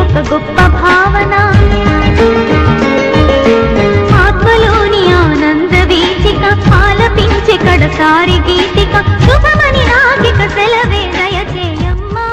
ఒక గొప్ప భావన, ఆత్మలోని ఆనంద వీచిక ఆలపించే కడసారి గీతిక, శుభమని నాకిక సెలవే దయచేయమ్మా.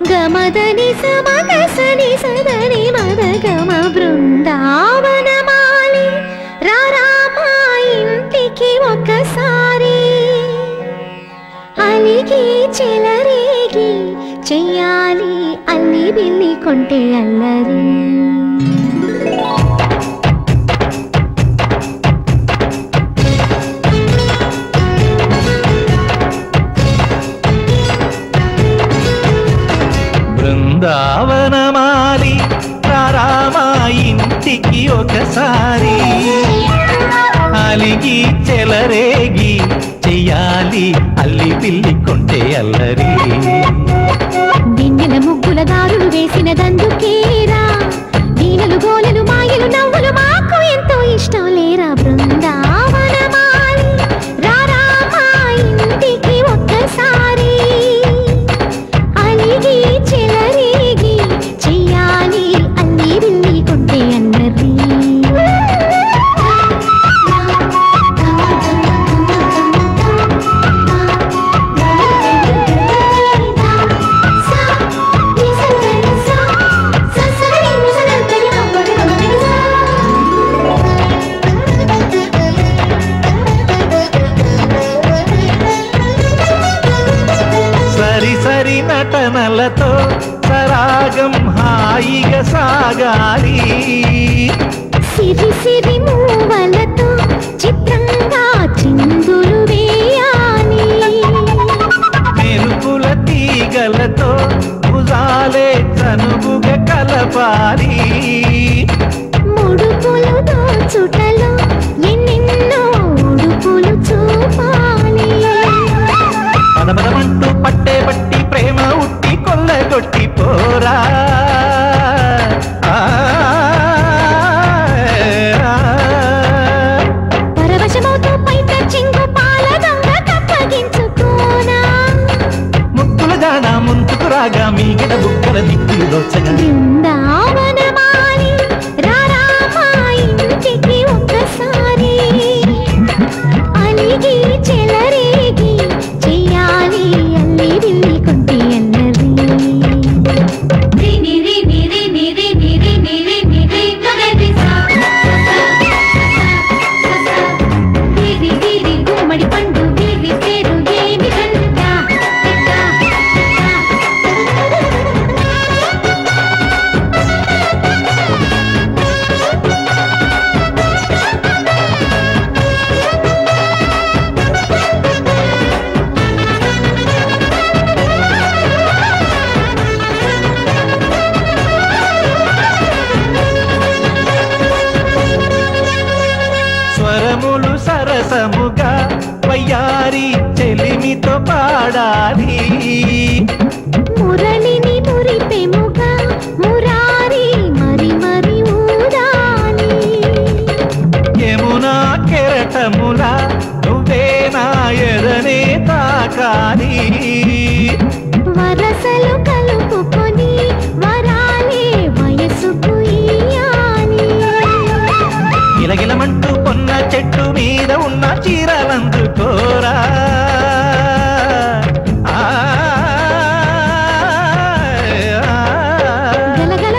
గమదని సమగసని సదని మదగమ బృందావనమాలి రారామా ఇంటికి ఒకసారి, అలిగి చెలరేగి చెయ్యాలి అల్లి బిల్లి కొంటే అల్లరి. బృందావనమాలి రారామా ఇంటికి ఒకసారి, అలిగి చెలరేగి చెయ్యాలి అల్లి పిల్లి కొంటే అల్లరి. దిన్నెల ముగ్గుల దారులు వేసిన దందుకేరా, వీణలు గోలలు మాయలు నవ్వులు మాకు ఎంతో ఇష్టం లేరా. బృందావనమాలి రారామా ఇంటికి ఒక్కసారి, అలిగి చెలరేగి చెయ్యాలి అల్లి బిల్లి కొంటే అల్లరి. సరి నటనలతో సరాగం హాయిగా సాగాలి, సిరి సిరి మూవలతో చిత్రంగా చిందులు వేయాలి, మెరుపుల తీగలతో భుజాలే చనువుగా కలపాలి, ముడుపులు దోచుటలో ఎన్నెన్నో ఉడుపులు చూపాలి. పదపదమంటూ పట్టే బట్టి ప్రేమ ఉట్టి కొల్లగొట్టి పోరా. పరవశమవుతూ పైట చెంగు పాల దొంగ కప్పగించుకోనా, ముక్కుల జాన ముందుకు రాగా మీగడ బుక్కల దిక్కులు దోచగా. బృందావనమాలి సరసముగా వయ్యారి చెలిమితో పాడాలి. మురళిని మురిపెముగా మురారి మరి మరి ఊరాలి. యమునా కెరటములా నువ్వే నా ఎదనే తాకాలి. వరసలు కలుపుకొని వరాలే వయసుకు ఇయ్యాలి. గిలగిలమంటూ పొన్న చెట్టు మీద ఉన్న చీరలందుకోరా. గలగల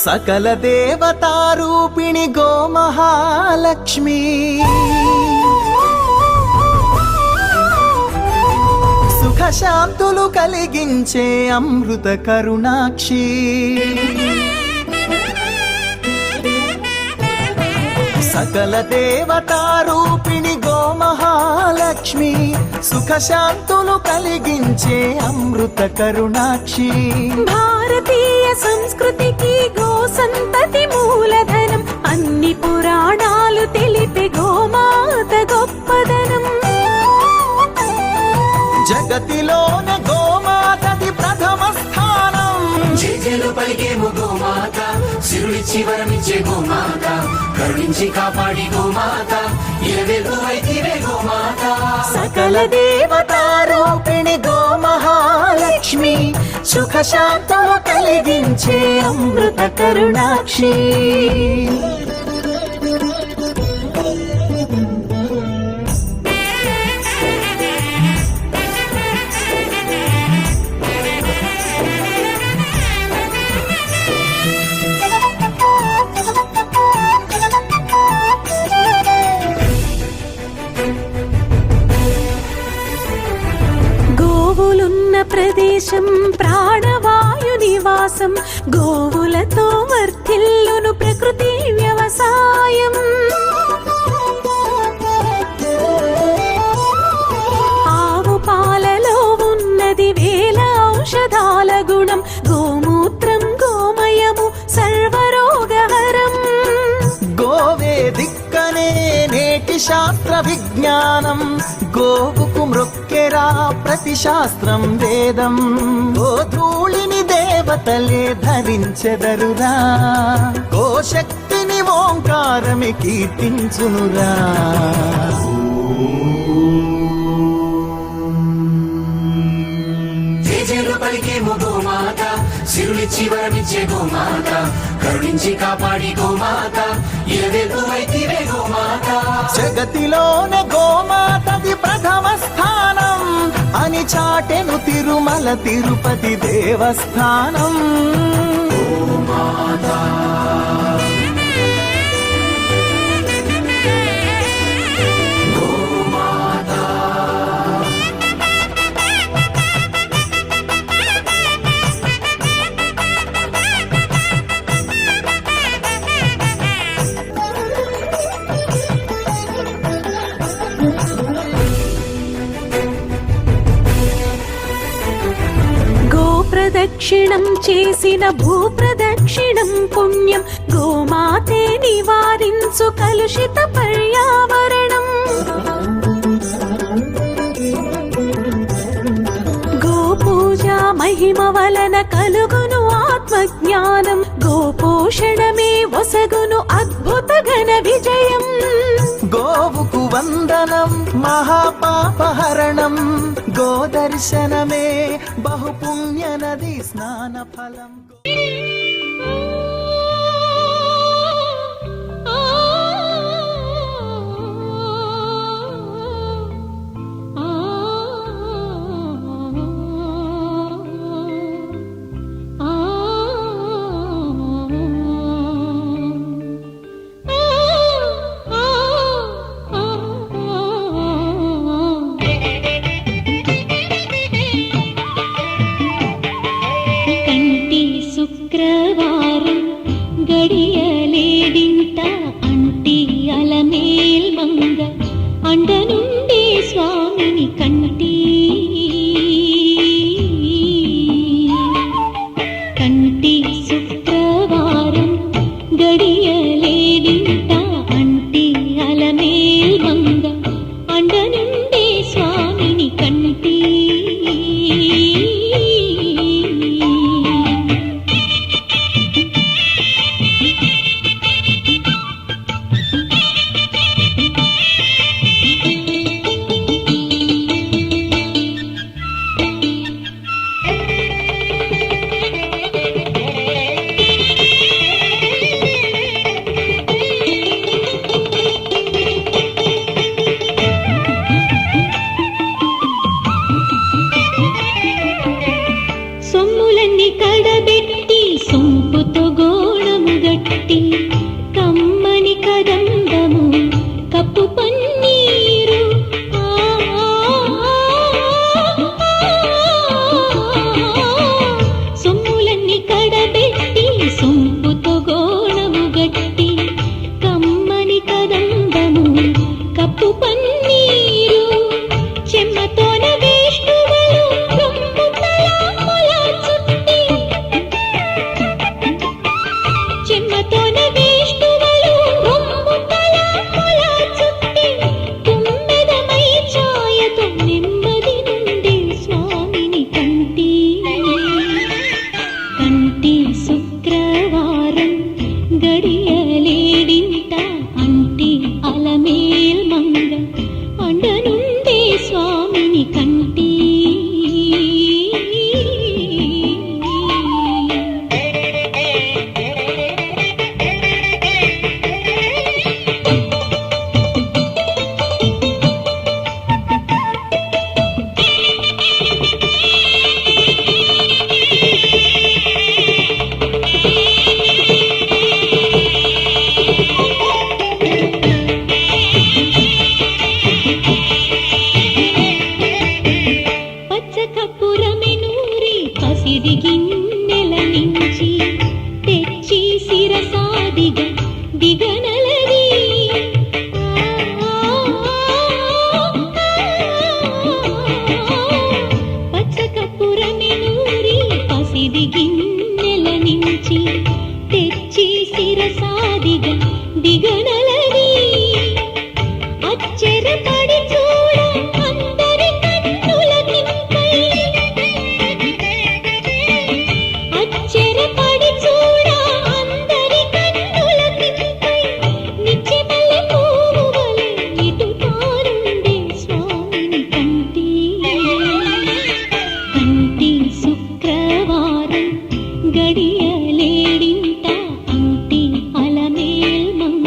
సకల దేవతారూపిణి గోమహాలక్ష్మి సుఖ శాంతులు కలిగించే అమృత కరుణాక్షి. సకల దేవతారూపిణి గోమహాలక్ష్మి సుఖ శాంతులు కలిగించే అమృత కరుణాక్షి. భారతీయ సంస్కృతికి గో సంతతి మూలధనం, అన్ని పురాణాలు తెలిపే గోమాత గొప్పదనం. జగతిలోన గోమాతది ప్రథమ స్థానం. జేజేలు పలికేము గోమాత, సిరులిచ్చి వరమిచ్చే గోమాత, కరుణించి కాపాడి గోమాత, ఇలవెల్పు వైతివే గోమాత. సకల దేవతారూపిణి గోమహాలక్ష్మి సుఖ శాంతము కలిగించే అమృత కరుణాక్షి. గోవులున్న ప్రదేశం ప్రాణవాయు నివాసం, గోవులతో వర్ధిల్లును ప్రకృతి వ్యవసాయం. ఆవు పాలలో ఉన్నది వేల ఔషధాల గుణం, గోమూత్రం గోమయము సర్వరోగహరం. గోవే దిక్కనే నేటి శాస్త్ర విజ్ఞానం, గోవుకు మృక్కెరా ప్రతి శాస్త్రం వేదం. గోధూళిని దేవతలే ధరించెదరురా, గోశక్తిని ఓంకారమి కీర్తించునురా. జేజేలు పలికేము గోమాత, సిరులిచ్చి వరమిచ్చే గోమాత, కరుణించి కాపాడి గోమాత, ఇలవెల్పు వైతివే గోమాత. జగతిలోన గోమాతది ప్రథమ స్థానం అని చాటెను తిరుమల తిరుపతి దేవస్థానం. ప్రదక్షిణం చేసిన భూప్రదక్షిణం పుణ్యం, గోమాతే నివారించు కలుషిత పర్యావరణం. గోపూజ మహిమ వలన కలుగును ఆత్మజ్ఞానం, గోపోషణమే వసగును అద్భుత ఘన విజయం. గోవుకు వందనం మహాపాపహరణం, గోదర్శనమే బహుపుణ్య నది స్నాన ఫలం. కంటి శుక్రవారం కడబెట్టి సొంపుతో గోళము గట్టి కమ్మని కదంబము కప్పు పన్నీరు సొమ్ములన్నీ కడబెట్టి సొంపుతో గోళము గట్టి కమ్మని కదంబము కప్పు పన్నీరు చెమ్మతోన వేష్ణువులు రొమ్ము తలాముల చుట్టి చెమ్మతోన వేష్ణువులు రొమ్ము తలాముల చుట్టి తుమ్మెదమై ఛాయతో నెమ్మది నుండి స్వామిని కంటి శుక్రవారం గడియలేడింట అంటి అలమేల్ మంగ అండనుండే స్వామిని కంటి పచ్చ కప్పురమెనూరి పసిడి గిన్నెల నుంచి తెచ్చి శిరసాదిగా దిగనలది పచ్చ కప్పురమెనూరి పసిడి గిన్నెల నుంచి తెచ్చి శిరసాదిగా దిగనలది అచ్చెరపడి చూడ అందరి కన్నుల తింపై అచ్చెరపడి చూడ అందరి కన్నుల తింపై నిచ్చెమల్లె పువ్వు వలె ఇటు తారుండే స్వామిని కంటి శుక్రవారం గడియలేడింట అంటి అలమేల్ మంగ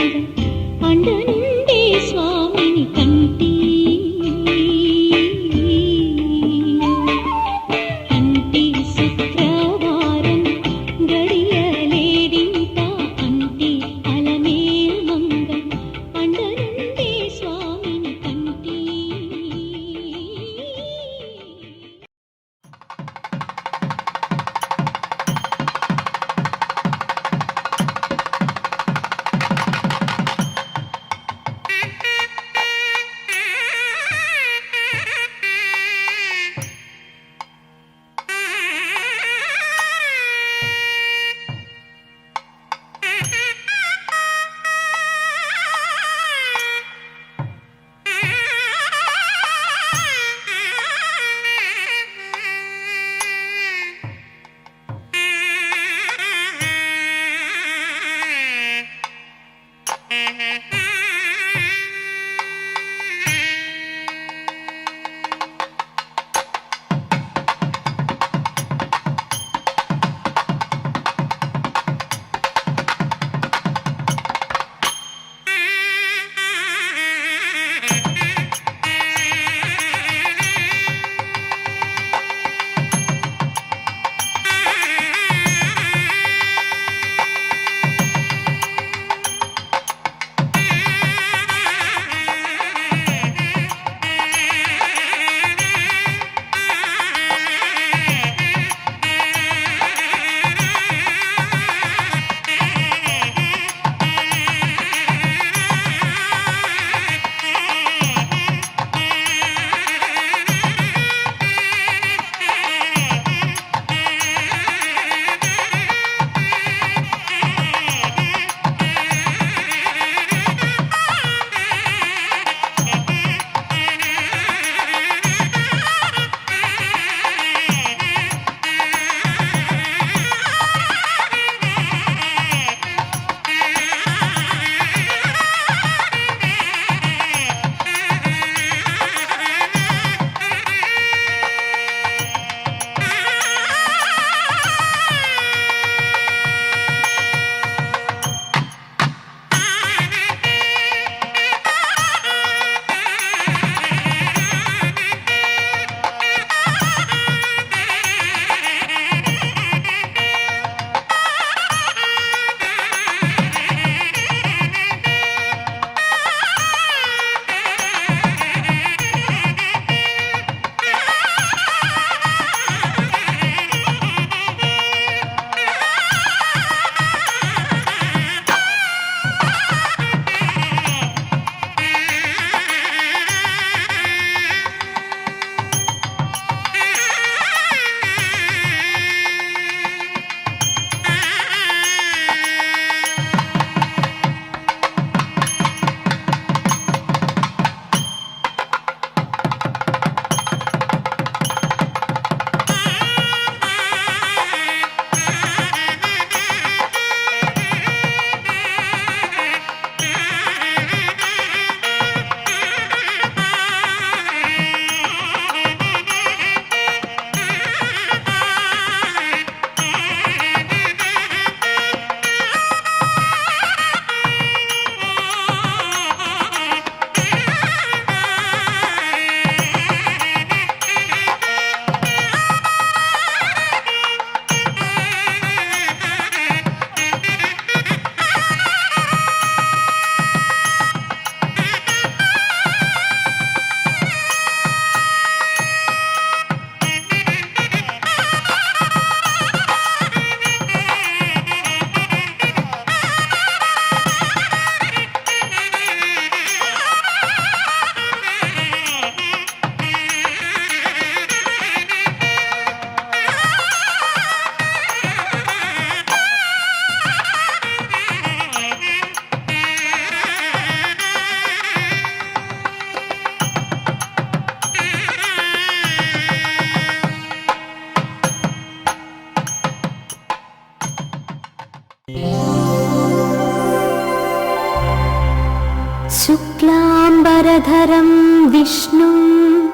विष्णुं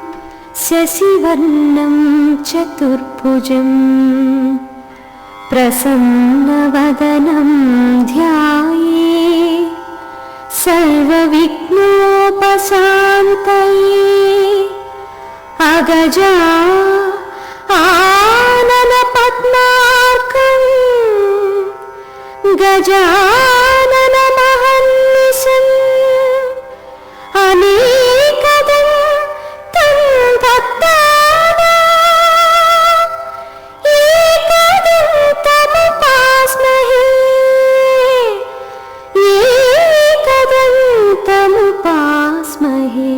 शशिवर्णं चतुर्भुजं प्रसन्नवदनं ध्याये सर्वविघ्नोपशान्तये अगजा आननपद्मार्कं गजाननमहर्निशम् अनेकदं तं भक्तानाम् एकदं तमुपास्महे एकदं तमुपास्महे।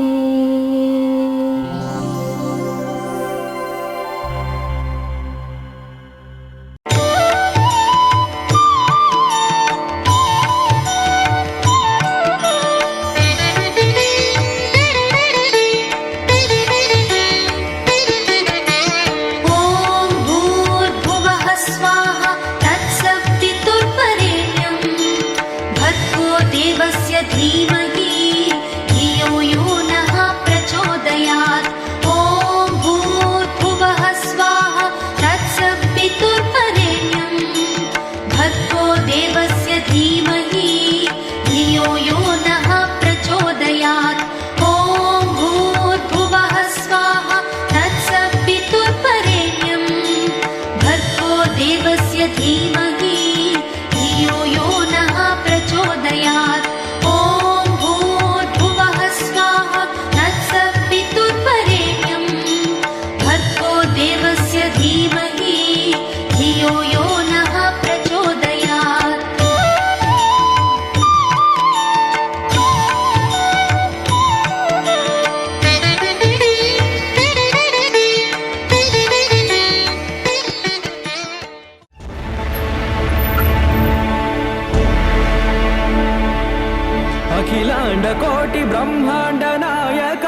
అఖిలాండ కోటి బ్రహ్మాండ నాయక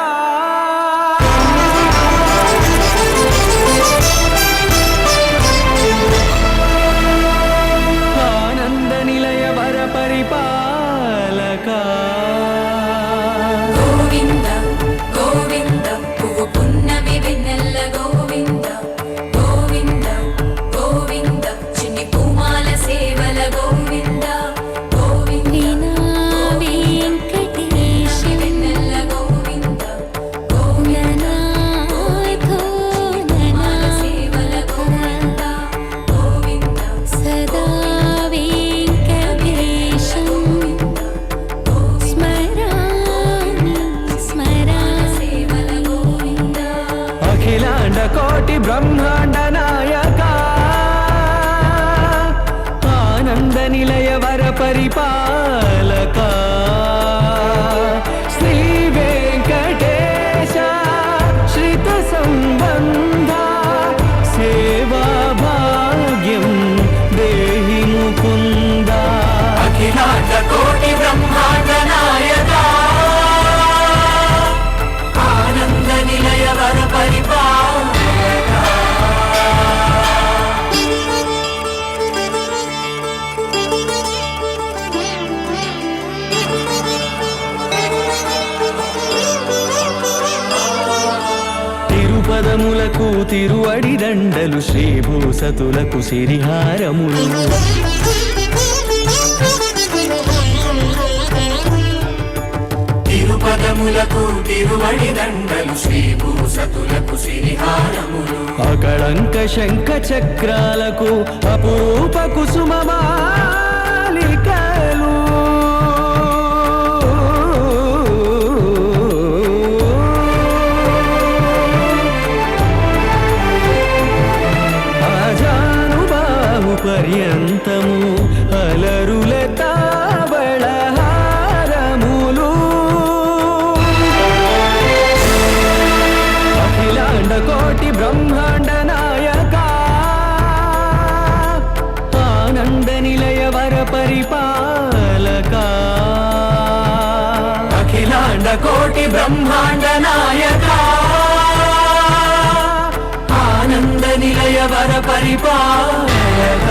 ఆనంద నిలయ వర పరిపాలక గోవింద గోవింద పువ్వు పున్నమి వెన్నెల్ల గోవింద గోవింద గోవింద చిన్ని పూమాల సేవల గోవింద గోవింద వెన్నెల్ల గోవింద గోవింద పూమాల సేవల గోవింద గోవింద సదా వెంకటేశం స్మరామి స్మరామి సేవల గోవింద అఖిలాండ కోటి బ్రహ్మాండ నాయక ఆనంద నిలయ వర పరిపాలక శ్రీ వెంకటేశ శ్రిత సంబంధ సేవా భాగ్యం దేహి ముకుంద అఖిలాండ కోటి బ్రహ్మాండ నాయక ఆనంద నిలయ వర పరిపాలక తిరుపదములకు తిరువడి దండలు శ్రీభూసతులకు సిరిహారములు తిరుపదములకు తిరువడి దండలు శ్రీభూసతులకు సిరిహారములు అకళంక శంఖ చక్రాలకు అపురూప కుసుమమాలికలు ఆజానుబాహు పర్యంతము అలరుల తావళహారములు అఖిలాండ కోటి బ్రహ్మాండ నాయక ఆనంద నిలయ వర పరిపాలక అఖిలాండ కోటి బ్రహ్మాండ నాయక ఆనంద నిలయ వర పరిపాలక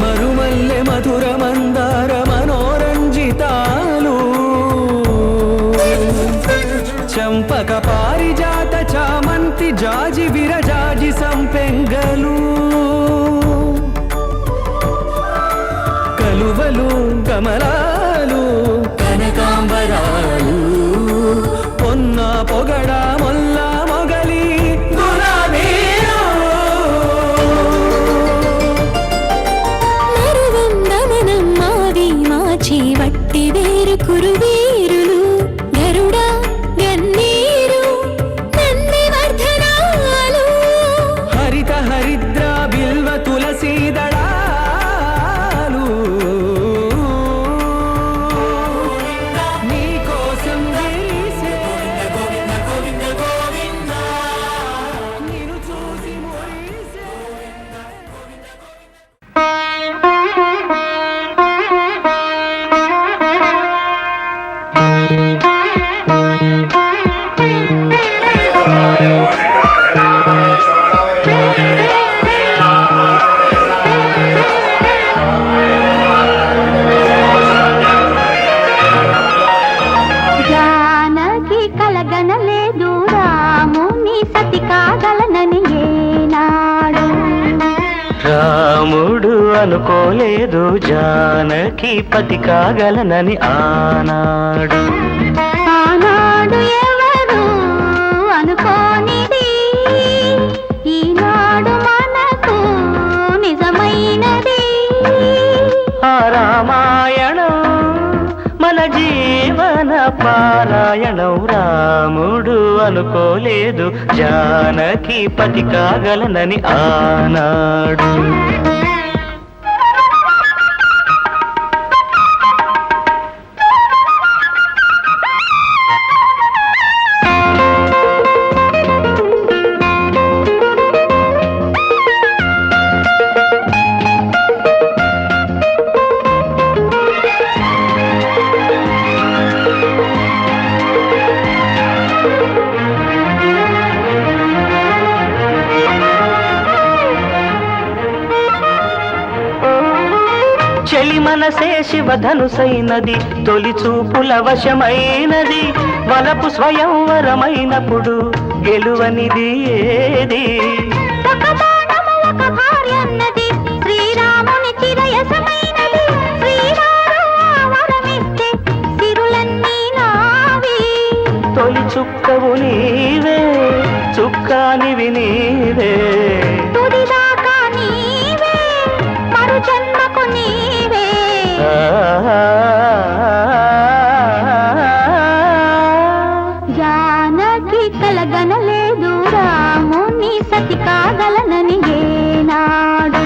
మరుమల్లె మధుర మందార మనోరంజితాలు చంపక పారిజాత చామంతి జాజి విరజాజి సంపెంగలు కలువలు కమలాలు కనకాంబరాలు పొన్న పొగడ మొల్ల మొగలి గులాబీలు మరువందమనం మావి మాచి వట్టి వేరు కురువీరులు గరుడ గన్నీరు నంది వర్ధనాలు హరిత హరిద్ర బిల్వ తులసీ దళాలు నీకోసం విరిసే నిన్ను చూసి మురిసే జానకి కలగనలేదు రాముని సతి కాగలనని ఏనాడు రాముడు అనుకోలేదు జానకి పతి కాగలనని ఆనాడు ఆనాడు ఎవరు అనుకోనిది ఈనాడు మనకు నిజమైనది ఆ రామాయణం మన జీవన పారాయణం రాముడు అనుకోలేదు జానకి పతి కాగలనని ఆనాడు చెలి మనసే శివధనుసైనది తొలి చూపుల వశమైనది వలపు స్వయంవరమైనప్పుడు గెలువనిది ఏది ఒక బాణము ఒక భార్య అన్నది శ్రీరాముని చిరయసమైనది శ్రీవారు వరమిస్తే సిరులన్నీ నావి తొలి చుక్కవు నీవే చుక్కానివి నీవే తుదిదాకా నీవే మరు జన్మకు నీవే జానకి కలగనలేదు రాముని సతి కాగలనని ఏనాడు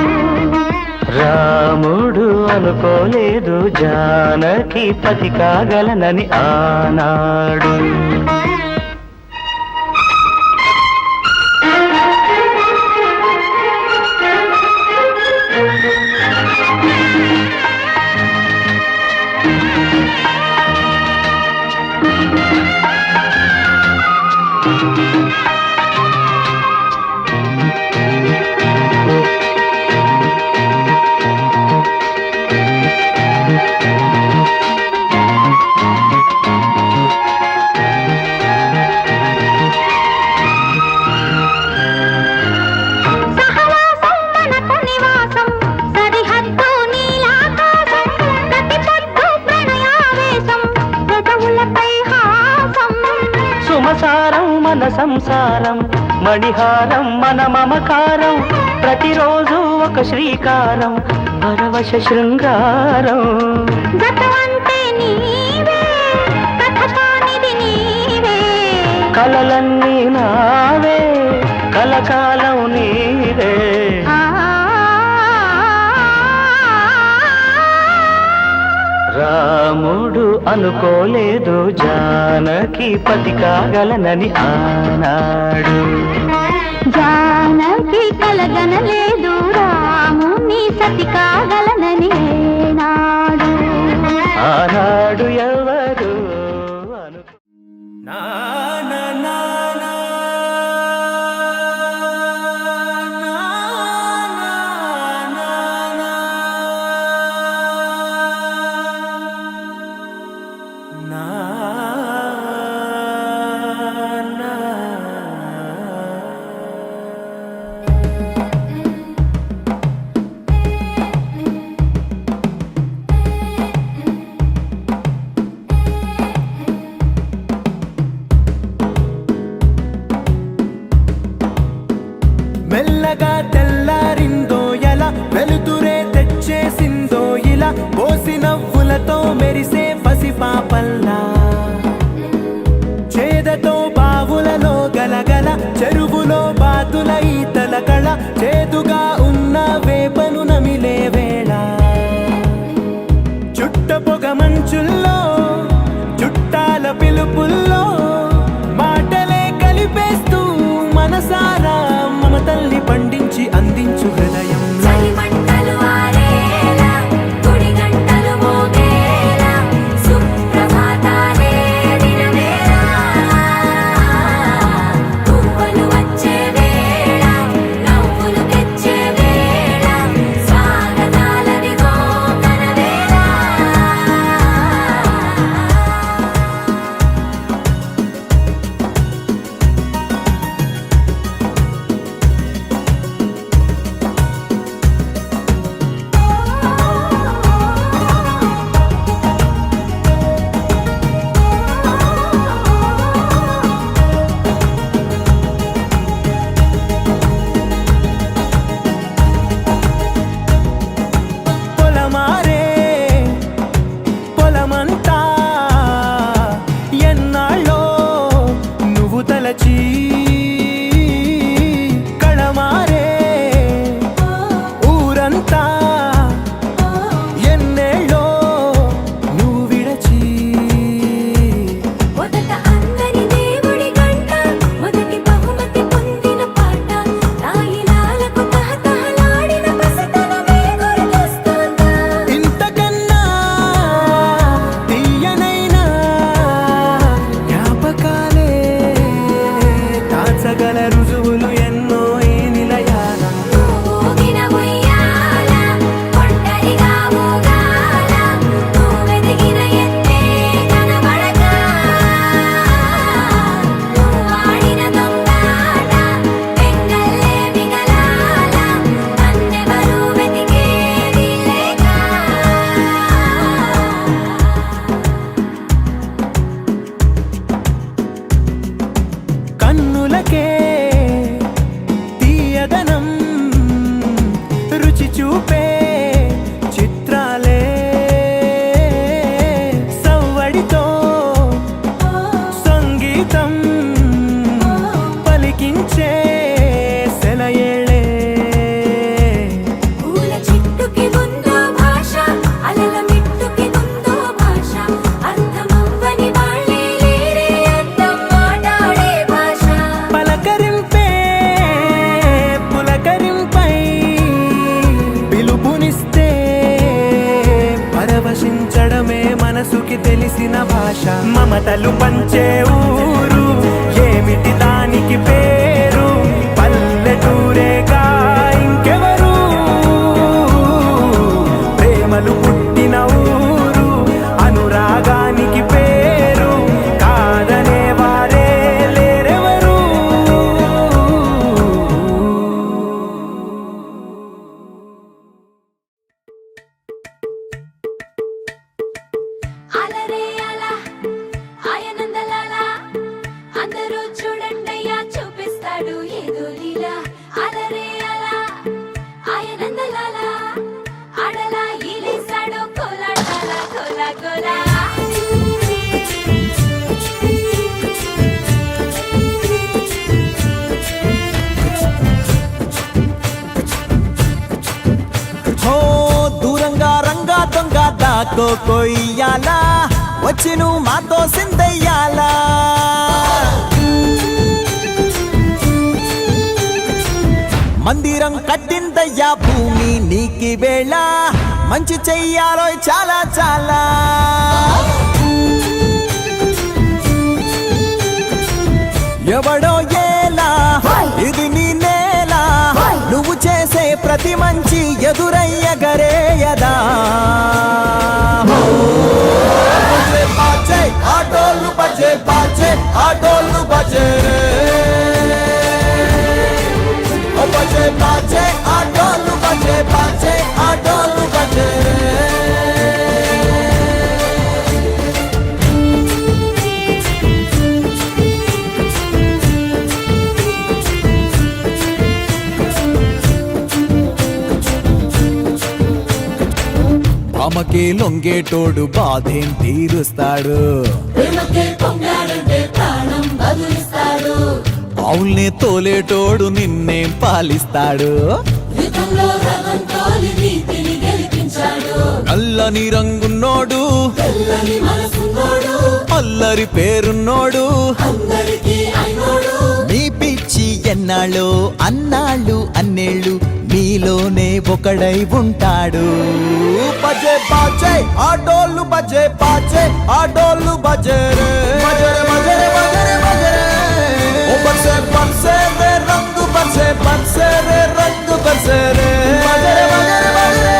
రాముడు అనుకోలేదు జానకి పతి కాగలనని ఆనాడు సహవాసం మనకు నివాసం సరిహద్దు నీలాకాశం ప్రతి పొద్దు ప్రణయావేశం పెదవులపై హాసం సుమసారం మన సంసారం మణిహారం మన మమకారం ప్రతిరోజు ఒక శ్రీకారం పరవశ శృంగారం గతమంటే నీవే కథ కానిది నీవే కలలన్నీ నావే కలకాలం నీవే ఆ రాముడు అనుకోలేదు జానకి పతి కాగలనని ఆనాడు జానకి కలగనలేదు రాముని సతి కాగలనని ఏనాడు ఆనాడు ఎవరు అను నా నా నా నా నా నా నా నా భాష మమతలు పంచే ఊరు ఏమిటి దానికి పేరు పల్లెటూరేగా ఇంకెవరు ప్రేమలు పుట్టిన ఊరు అనురాగానికి పేరు కాదనే వారే లేరెవరు అలరే అలా ఆయనందలాలా అందరూ చూడండయ్యా చూపిస్తాడు ఏదో లీలా అలరే అలా ఆయనందలాలా ఆడలా ఈలేసాడు కోలాటాల కోలా కోలా హో దూరంగా రంగా దొంగ దాకో కొయ్యాలా వచ్చి నువ్వు మాతో సిందయ్యాలా మందిరం కట్టిందయ్యా భూమి నీకి వేళ మంచి చెయ్యాలో చాలా చాలా ఎవడో ఏలా ఇది నీ నేల నువ్వు చేసే ప్రతి మంచి ఎదురయ్యగరేయదా ఆటోలు బజే బాజే ఆటోలు బజే బజే బాజే ఆటోలు బజే బాజే ఆటోలు బజే అమ్మకే లొంగేటోడు బాధేం తీరుస్తాడు అవుల్నే తోలేటోడు నిన్నేం పాలిస్తాడు నల్లని రంగున్నోడు అల్లరి పేరున్నోడు మీ పిచ్చి ఎన్నాళ్ళు అన్నాళ్ళు అన్నేళ్ళు మీలోనే ఒకడై ఉంటాడు బజే బాజే ఆటోలు బజే బాజే ఆటోలు బజే రే బజరే బజరే బజరే బజరే ఓ బజే బజే రే రంగు బజే బజే రే రంగు బజే రే బజరే బజరే బజరే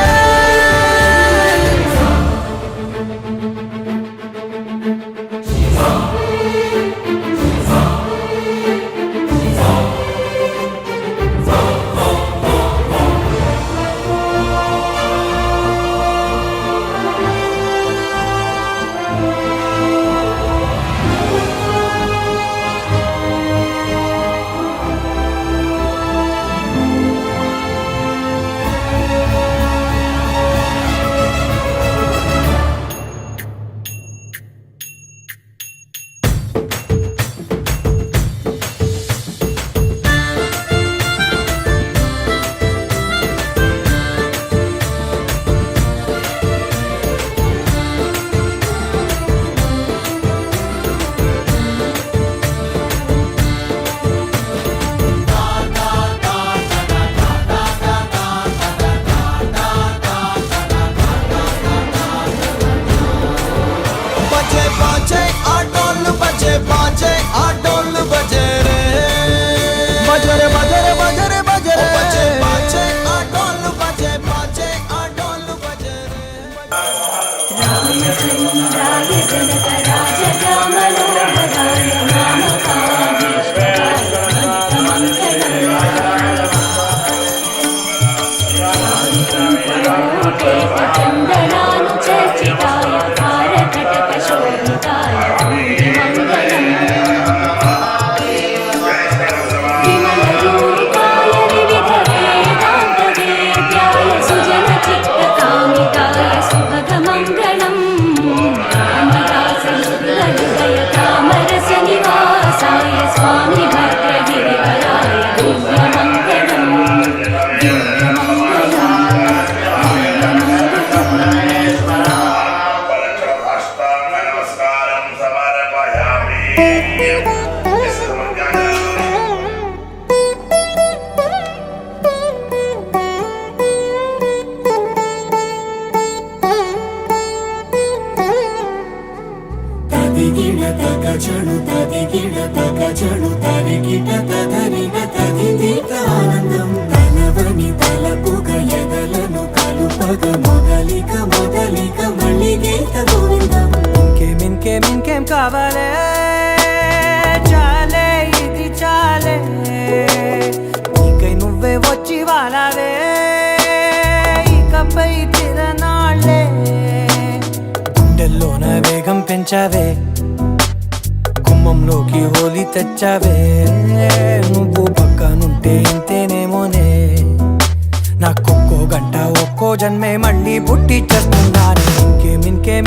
दिव्यमङ्गलम् తగజడు తదిగిడ తగజడు తరిగిట తదరిన తదిదీత ఆనందం తలవని తలపుగ ఎదలను కలుపగ మొదలిక మొదలిక మళ్ళీ గీత గోవిందం. ఇంకేం కావాలే చాలే ఇది చాలే నీకై నువ్వే వచ్చి వాలావే ఇకపై తిరనాళ్ళే గుండెల్లోన వేగం పెంచావే గుమ్మంలోకి హోలీ తెచ్చావే నువ్వు పక్కనుంటే ఇంతేనేమోనే నాకొక్కో గంట ఒక్కో జన్మే మళ్ళీ పుట్టి చేస్తున్నాను.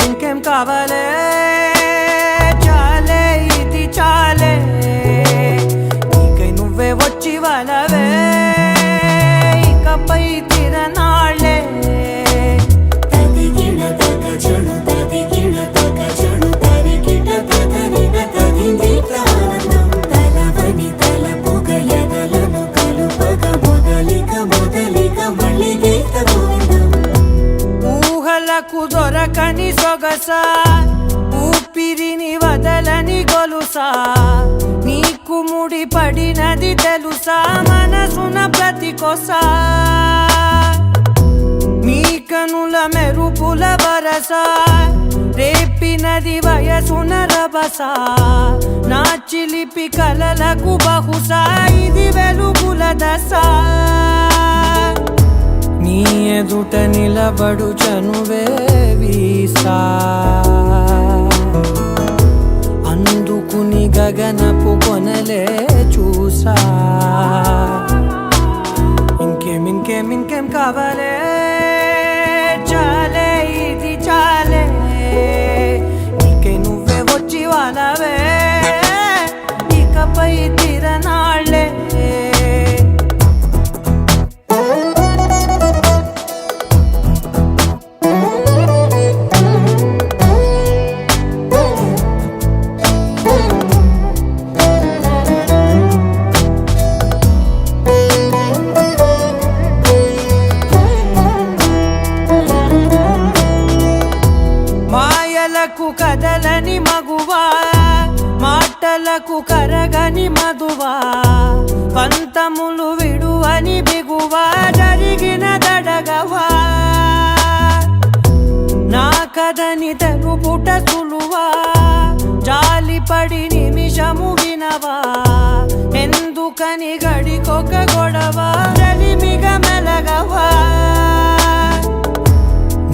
ఇంకేం కావాలే చాలే ఇది చాలే నీకై నువ్వే వచ్చి వాళ్ళవే ఇకపై తిరనాళ్ళే తదిగిడ తగజడు తదిగిడ తగజడు తరిగిట తదరిన తదిదీత ఆనందం తలవని తలపుగ ఎదలను కలుపగ మొదలిక మొదలిక మళ్ళీ గీత గోవిందం. ఊహలకు దొరకని సొగసా ఊపిరిని వదలని గొలుసా నీకు ముడి పడినది తెలుసా మనసున ప్రతి కొసా నీ కనుల మెరుపుల వరస రేపినది వయసున రభస నా చిలిపి కలలకు బహుశా ఇది వెలుగుల దశ నీ ఎదుట నిలబడు చనువే వీసా అందుకుని గగనపు కొనలే చూసా. ఇంకేం కావాలే చాలే ఇది చాలే నీకై నువ్వే వచ్చి వాళ్ళవే ఇకపై తిరనాళ్ళే కదలని మగువా మాటలకు కరగని మధువా పంతములు విడువని బిగువా జరిగిన దడగవా నా కదని తెలుపుట సులువా జాలిపడి నిమిషము వినవా ఎందుకని గడికొక గొడవ రలిమిగ మెలగవా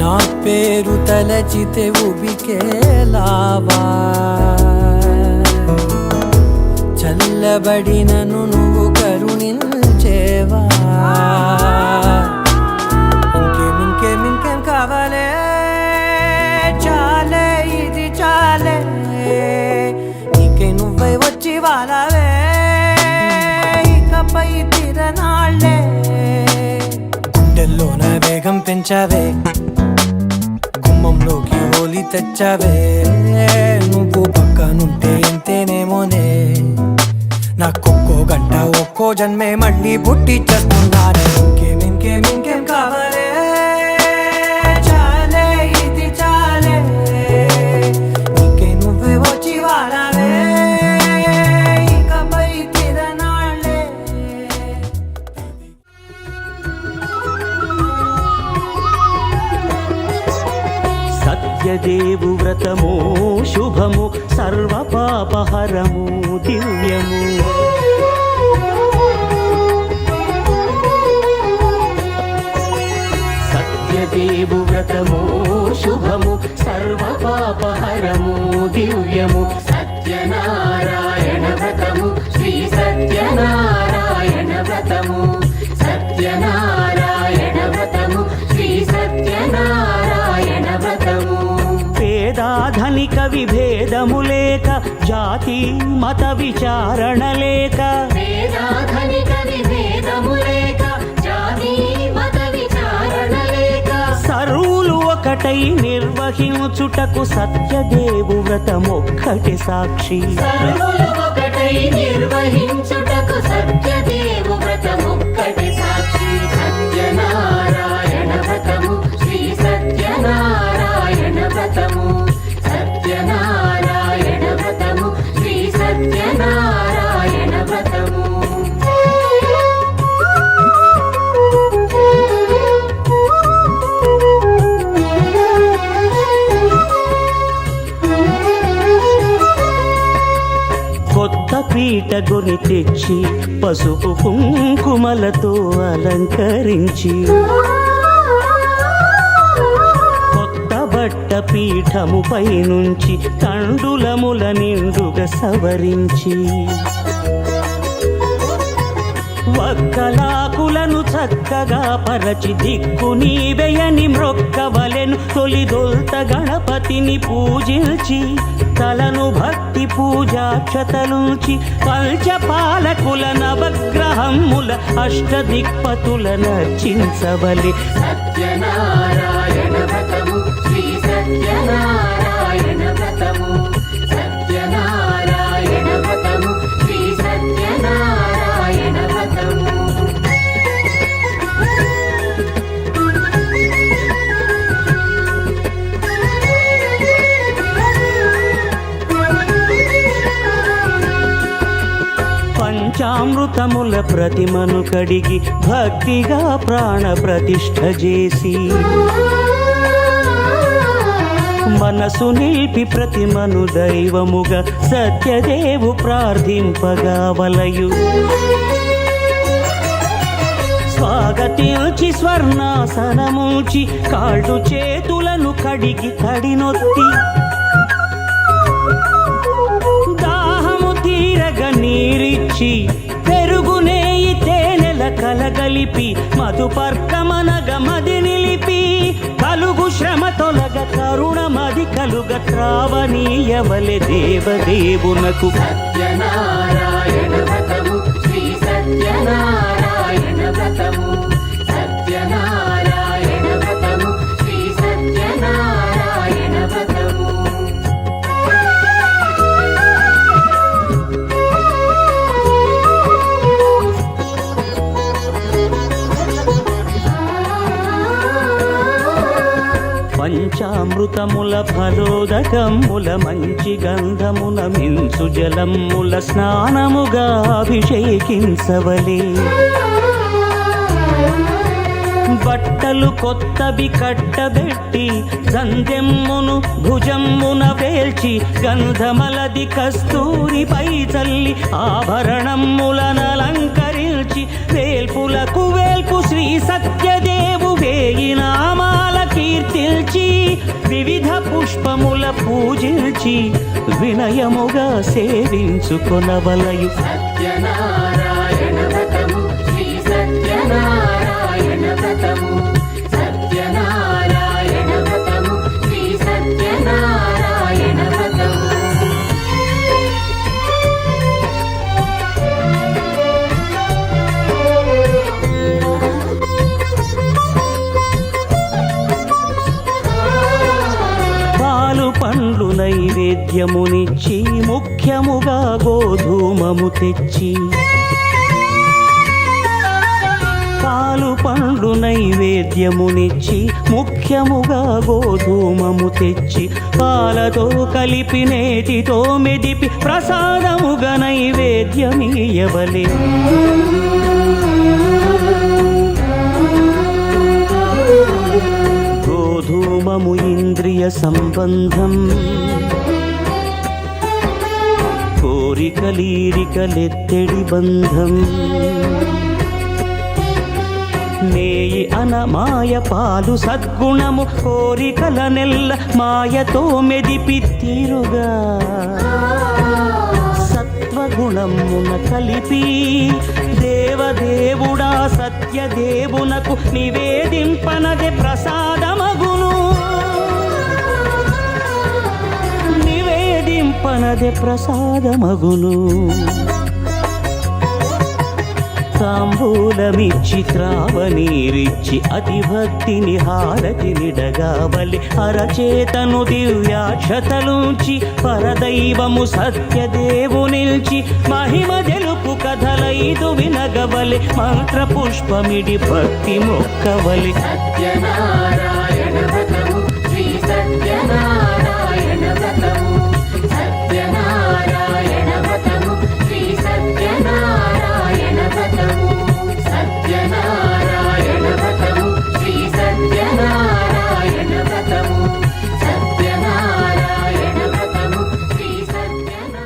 నా పేరు తలచితే ఉబికేలావా చల్లబడినను నువ్వు కరుణించేవా. ఇంకేం కావాలే చాలే ఇది చాలే నీకై నువ్వై వచ్చి వాళ్ళవే ఇకపై తిరనాళ్ళే గుండెల్లోన వేగం పెంచావే గుమ్మంలోకి హోలీ తెచ్చావే నువ్వు పక్కనుంటే ఇంతేనేమోనే నాకొక్కో గంట ఒక్కో జన్మే మళ్ళీ పుట్టి చేస్తున్నానే. ఇంకేం కావాలే చాలే ఇది చాలే నీకై నువ్వే వచ్చి వాళ్ళవే ఇకపై తిరనాళ్ళే. సత్యదేవు వ్రతము శుభము సర్వ పాపహరము దివ్యము సత్యదేవు వ్రతము శుభము సర్వ పాపహరము దివ్యము సత్యనారాయణ వ్రతము శ్రీ సత్యనారాయణ వ్రతము సత్యనారాయణ వ్రతము శ్రీ సత్యనారాయణ వ్రతము పేదాధనిక విభేదము లేక జాతి మత విచారణ లేక వేదాధనిక విభేదము లేక జాతి మత విచారణ లేక సర్వులు ఒకటై నిర్వహించుటకు సత్యదేవు వ్రతమొక్కటి సాక్షి సర్వులు ఒకటై నిర్వహించుటకు సత్యదేవు వ్రతమొక్కటి సాక్షి సత్యనారాయణ వ్రతము శ్రీ సత్యనారాయణ వ్రతము సత్యనారాయణ వ్రతము పీటగొని తెచ్చి పసుపు కుంకుమలతో అలంకరించి కొత్త బట్ట పీఠముపై నుంచి తండులముల నిండుగా సవరించి వక్కలాకులను చక్కగా పరచి దిక్కు నీవెయని మ్రొక్కవలెను తొలిదొల్త గణపతిని పూజించి తలను భక్తి పూజాక్షతలుంచి పంచపాలకుల నవగ్రహముల అష్టదిక్పతుల నర్చించవలె. సత్యనారాయణ వ్రతము శ్రీ సత్యనారాయణ వ్రతము సత్యనారాయణ వ్రతము శ్రీ సత్యనారాయణ వ్రతము. పంచామృతముల ప్రతిమను కడిగి భక్తిగా ప్రాణ ప్రతిష్ఠ చేసి మనసు నిలిపి ప్రతిమను దైవముగా సత్యదేవు ప్రార్థింపగా వలయు. స్వాగతించి స్వర్ణాసనముంచి కాళ్ళు చేతులను కడిగి తడినొత్తి దాహము తీరగ నీరిచ్చి పెరుగునేయి తేనెల కలగలిపి మధుపర్కమనగ మది నిలిపి కలుగు శ్రమ తొలగ కరుణ మది కలుగ త్రావనీయవలె దేవదేవునకు. సత్యనారాయణ వ్రతము శ్రీ సత్యనారాయణ వ్రతము సత్యనారాయణ వ్రతము శ్రీ సత్యనారాయణ వ్రతము. పంచామృతముల ఫలోదకముల మంచి గంధమున మించు జలముల స్నానముగా అభిషేకించవలే. బట్టలు కొత్తవి కట్టబెట్టి సంధ్యమ్మును భుజమ్మున వేల్చి గంధమలది కస్తూరిపై చల్లి ఆభరణములనలంకరించి వేల్పులకు వేల్పు శ్రీ సత్యదేవు వేయి నామాల కీర్తిల్చి వివిధ పుష్పముల పూజించి వినయముగా సేవించుకొనవలయు. సత్యనారాయణ వ్రతము శ్రీ సత్యనారాయణ వ్రతము సత్యనారాయణ వ్రతము శ్రీ సత్యనారాయణ వ్రతము. పాలు పండ్లు నైవేద్యమునిచ్చి ముఖ్యముగా గోధూమము తెచ్చి పాలు పండ్లు నైవేద్యమునిచ్చి ముఖ్యముగా గోధూమము తెచ్చి పాలతో కలిపి నేతితో మెదిపి ప్రసాదముగా నైవేద్యమీయవలే. గోధూమము ఇంద్రియ సంబంధం కోరికలీరికలెత్తెడి బంధం నేయి అనమాయ పాలు సద్గుణము కోరికల నెల్ల మాయతో మెదిపి తీరుగా సత్వగుణమున కలిపి దేవదేవుడా సత్యదేవునకు నివేదింపనదే ప్రసాదమగును. నివేదింపనదే ప్రసాదమగును. తాంబూలమిచ్చి త్రావనీరిచ్చి అతి భక్తిని హారతినిడగావలి అరచేతను దివ్యాక్షతలుంచి పరదైవము సత్యదేవు నిల్చి మహిమ తెలుపు కథలైదు వినగవలి మంత్ర పుష్పమిడి భక్తి మొక్కవలి. సత్యనారాయణ వ్రతము శ్రీ సత్యనారాయణ వ్రతము సత్యనారాయణ వ్రతము శ్రీ సత్యనారాయణ వ్రతము సత్యనారాయణ వ్రతము శ్రీ సత్యనారాయణ వ్రతము సత్యనారాయణ వ్రతము శ్రీ సత్యనారాయణ.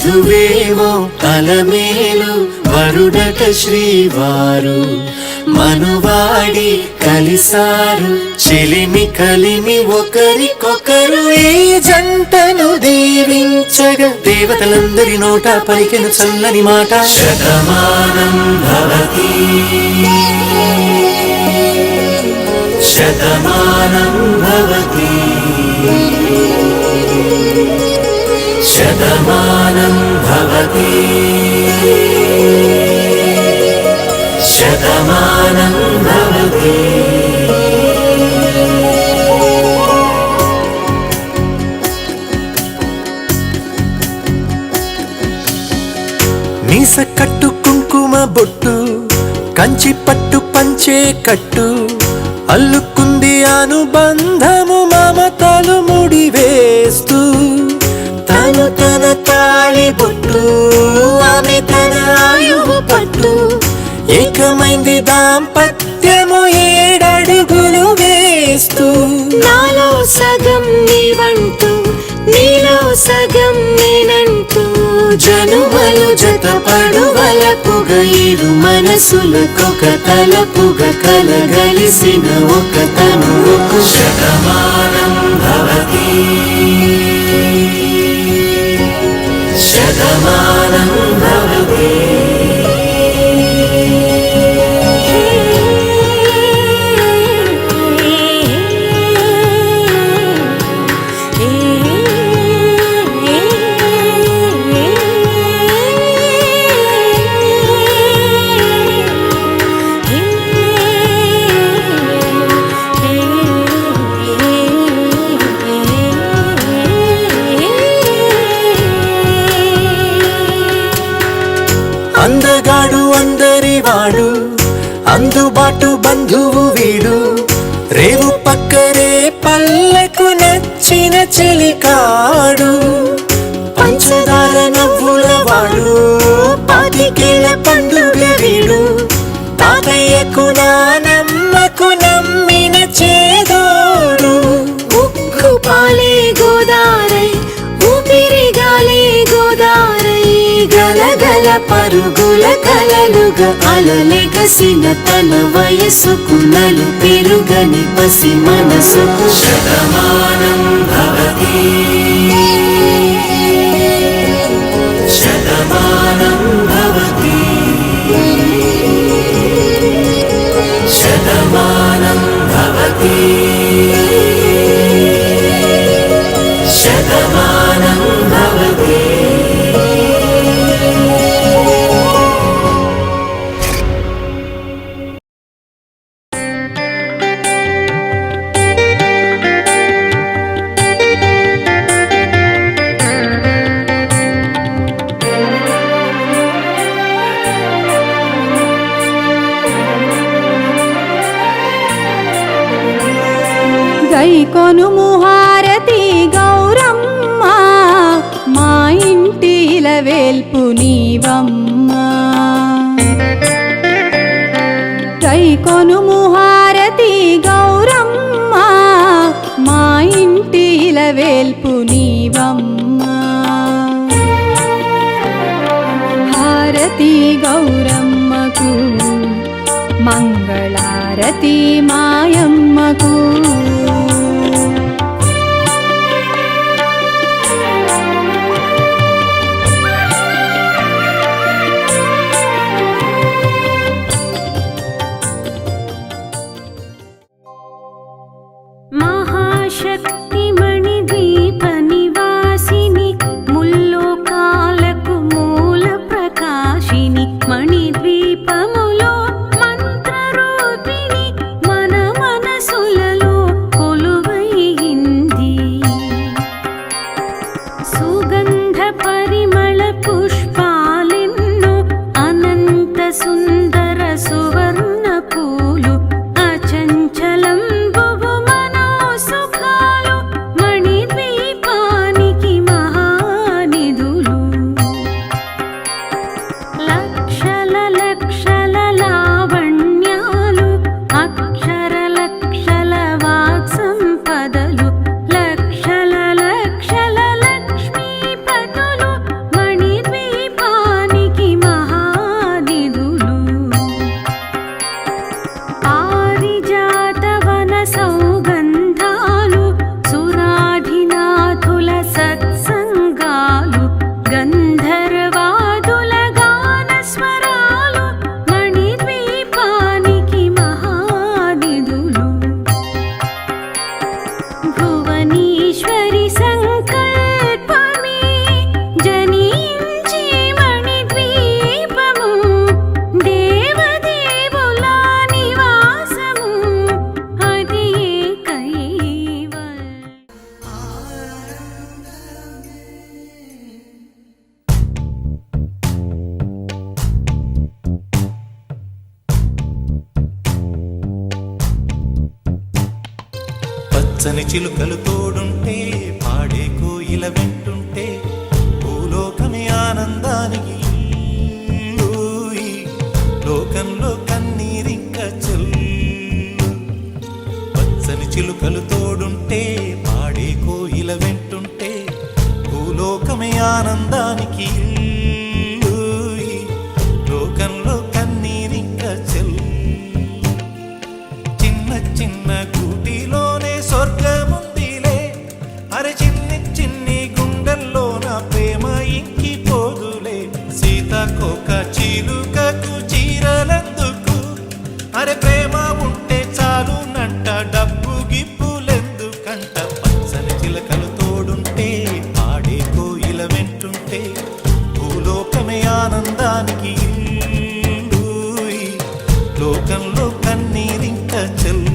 వధువేమో అలమేలు వరుడట శ్రీవారు మనువాడి కలిసారు చెలిమి కలిమి ఒకరికొకరు ఈ జంటను దీవించగా దేవతలందరి నోట పలికెను చల్లని మాట శతమానం భవతి శతమానం భవతి శతమానం భవతి శతమానం భవతి మీస కట్టు కుంకుమ బొట్టు కంచి పట్టు పంచే కట్టు అల్లుకుంది అనుబంధము మమతలు ముడివేస్తూ తను తన తాళి బొట్టు ఆమె తన ఆయువు పట్టు ఏకమైంది దాంపత్యము 7 అడుగులు వేస్తూ నాలో సగం నీవంటూ నీలో సగం నేనంటూ జనుమలు జతపడువలపుగ ఇరు మనసులకొక తలపుగ కలగలిసిన ఒక తనువుకు శతమానం భవతి శతమానం భవతి అందగాడు అందరివాడు అందుబాటు బంధువు వీడు రేవు పక్కరే పల్లెకు నచ్చిన చెలికాడు పంచదార నవ్వుల వాడు పాతికేళ్ల పండుగ వీడు తాతయ్యకు నానమ్మకు నమ్మిన చేదోడు ఉక్కు పాలే గోదారై ఊపిరి గాలే గోదారై గలగల పరుగుల కలలుగా అలలెగసిన తన వయసుకు నలు పెరుగని పసి మనసుకు శతమానం భవతి శతమానం భవతి శతమానం భవతి శతమానం భవతి గైకొనుము హారతి గౌరమ్మ మా ఇంటిల వేల్పు నీవమ్మ గైకొనుము హారతి గౌరమ్మ మా ఇంటిల వేల్పు నీవమ్మ హారతి గౌరమ్మకు మంగళారతి మాయమ్మకు మహాశక్తి మణిద్వీప నివాసిని ముల్లోకాలకు మూల ప్రకాశిని మణిద్వీపములో మంత్రరూపిణి మన మనసులలో కొలువైంది సుగంధ పరిమళ పుష్పాలెన్నో అనంత సుందర సువర్ణ పూలు అచంచలం మణి పచ్చని చిలుకలు తోడుంటే పాడే కోయిల వెంటుంటే భూలోకమే ఆనందానికి ఊయి. లోకంలో కన్నీరింక చెల్లు. పచ్చని చిలుకలు తోడుంటే పాడే కోయిల వెంటుంటే భూలోకమే ఆనందానికి ఊయి. లోకంలో కన్నీరింక చెల్లు. చిన్న చిన్న గూటిలోనే స్వర్గముందిలే. అరే చిన్ని చిన్ని గుండెల్లోన ప్రేమ ఇంకిపోదులే. సీతాకోక చిలుకకు చీరలెందుకు? అరే ప్రేమ ఉంటే చాలునంట, డబ్బు గిప్పులెందుకంట. పచ్చని చిలకలు తోడుంటే పాడే కోయిల వెంటుంటే భూలోకమే ఆనందానికి ఇల్లు. లోకంలో కన్నీరింక చెల్లు.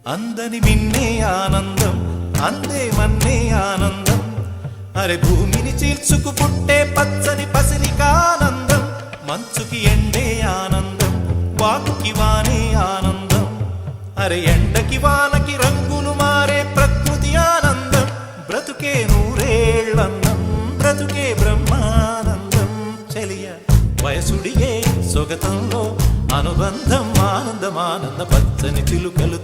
అందని మిన్నే ఆనందం, అందే మన్నే ఆనందం. అరే భూమిని చీల్చుకు పుట్టే పచ్చని పసిరికానందం. మంచుకి ఎండే ఆనందం, వాకుకి వానే ఆనందం. అరే ఎండకి వానకి రంగులు మారే ప్రకృతి ఆనందం. బ్రతుకే నూరేళ్ళందం, బ్రతుకే బ్రహ్మానందం. చెలియ వయసుడిగే సొగతంలో అనుబంధం ఆనందమానంద. పచ్చని చిలుకలు